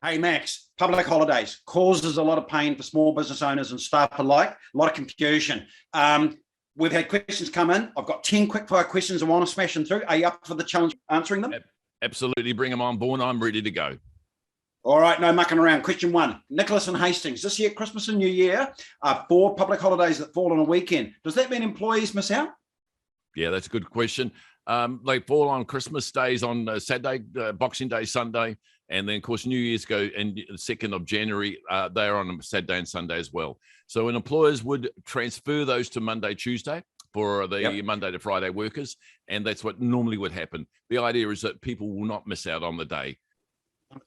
Hey, Max, public holidays causes a lot of pain for small business owners and staff alike, a lot of confusion. We've had questions come in. I've got 10 quickfire questions I want to smash them through. Are you up for the challenge answering them? Absolutely. Bring them on board. I'm ready to go. All right, no mucking around. Question one, Nicholas and Hastings. This year, Christmas and New Year are 4 public holidays that fall on a weekend. Does that mean employees miss out? Yeah, that's a good question. They fall on Christmas days on Saturday, Boxing Day, Sunday, and then, of course, New Year's go and the 2nd of January. They are on Saturday and Sunday as well. So employers would transfer those to Monday, Tuesday for the Monday to Friday workers, and that's what normally would happen. The idea is that people will not miss out on the day.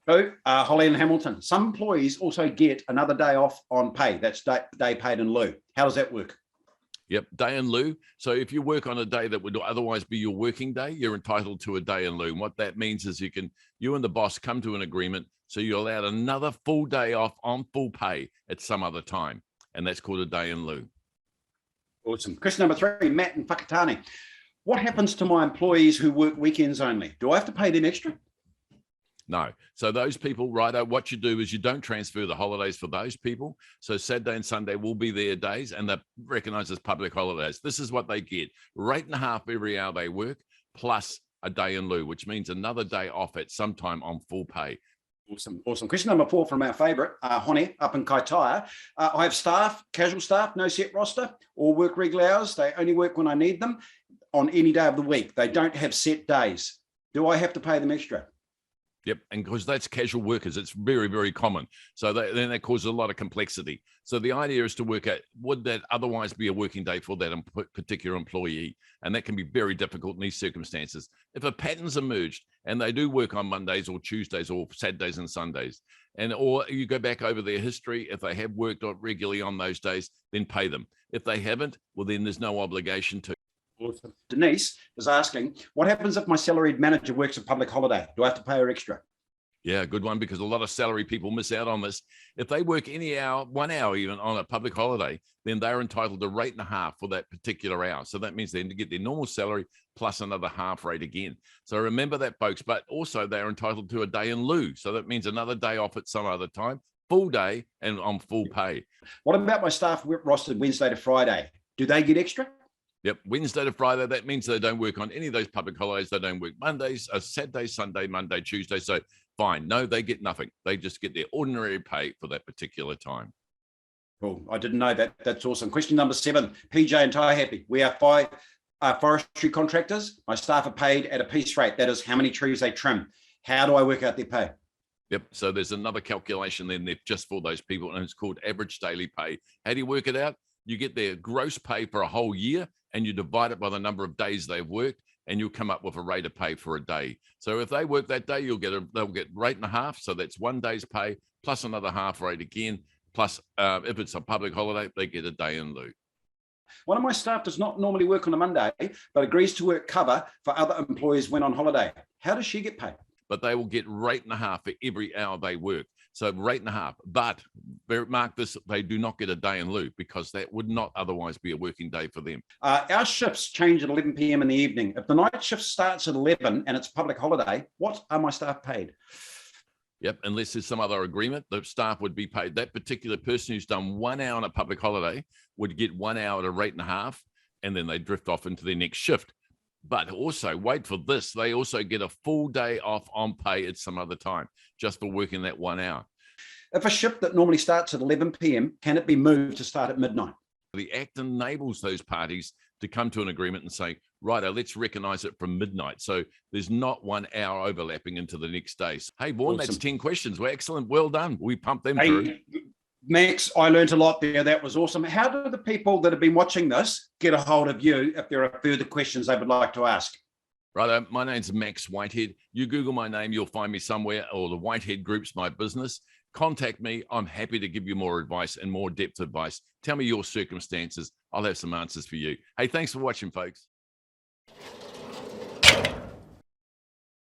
So, Holly and Hamilton, some employees also get another day off on pay. That's day paid in lieu. How does that work? Yep, day in lieu. So if you work on a day that would otherwise be your working day, you're entitled to a day in lieu. And what that means is you and the boss come to an agreement, so you're allowed another full day off on full pay at some other time. And that's called a day in lieu. Awesome. Question number 3, Matt and Whakatane. What happens to my employees who work weekends only? Do I have to pay them extra? No. So those people, right, what you do is you don't transfer the holidays for those people. So Saturday and Sunday will be their days, and they're recognized as public holidays. This is what they get: rate and a half every hour they work, plus a day in lieu, which means another day off at some time on full pay. Awesome. Question number 4 from our favourite, Hone up in Kaitaia. I have staff, casual staff, no set roster, all work regular hours. They only work when I need them on any day of the week. They don't have set days. Do I have to pay them extra? Yep, and because that's casual workers, it's very, very common. So then that causes a lot of complexity. So the idea is to work out, would that otherwise be a working day for that particular employee? And that can be very difficult in these circumstances. If a pattern's emerged and they do work on Mondays or Tuesdays or Saturdays and Sundays, or you go back over their history, if they have worked regularly on those days, then pay them. If they haven't, well, then there's no obligation to. Awesome. Denise is asking, what happens if my salaried manager works a public holiday? Do I have to pay her extra? Yeah, good one, because a lot of salary people miss out on this. If they work any hour, 1 hour even on a public holiday, then they're entitled to rate and a half for that particular hour. So that means they get their normal salary plus another half rate again. So remember that, folks. But also they're entitled to a day in lieu. So that means another day off at some other time, full day and on full pay. What about my staff rostered Wednesday to Friday? Do they get extra? Yep, Wednesday to Friday, that means they don't work on any of those public holidays. They don't work Mondays, Saturday, Sunday, Monday, Tuesday. So fine, no, they get nothing. They just get their ordinary pay for that particular time. Cool, I didn't know that. That's awesome. Question number 7, PJ and Ty Happy. We are 5 forestry contractors. My staff are paid at a piece rate. That is how many trees they trim. How do I work out their pay? Yep, so there's another calculation then just for those people, and it's called average daily pay. How do you work it out? You get their gross pay for a whole year, and you divide it by the number of days they've worked, and you'll come up with a rate of pay for a day. So if they work that day, they'll get rate and a half. So that's 1 day's pay plus another half rate again. Plus, if it's a public holiday, they get a day in lieu. One of my staff does not normally work on a Monday, but agrees to work cover for other employees when on holiday. How does she get paid? But they will get rate and a half for every hour they work. So rate and a half, but mark this, they do not get a day in lieu because that would not otherwise be a working day for them. Our shifts change at 11 p.m. in the evening. If the night shift starts at 11 and it's public holiday, what are my staff paid? Yep, unless there's some other agreement, the staff would be paid. That particular person who's done 1 hour on a public holiday would get 1 hour at a rate and a half, and then they drift off into their next shift. But also, wait for this, they also get a full day off on pay at some other time, just for working that 1 hour. If a shift that normally starts at 11 p.m., can it be moved to start at midnight? The Act enables those parties to come to an agreement and say, righto, let's recognise it from midnight. So there's not 1 hour overlapping into the next day. So, hey, Vaughan, that's 10 questions. Well, excellent. Well done. We pumped them through. Max, I learned a lot there. That was awesome. How do the people that have been watching this get a hold of you if there are further questions they would like to ask? Right, my name's Max Whitehead. You Google my name, you'll find me somewhere, or the Whitehead Group's my business. Contact me. I'm happy to give you more advice and more depth advice. Tell me your circumstances. I'll have some answers for you. Hey, thanks for watching, folks.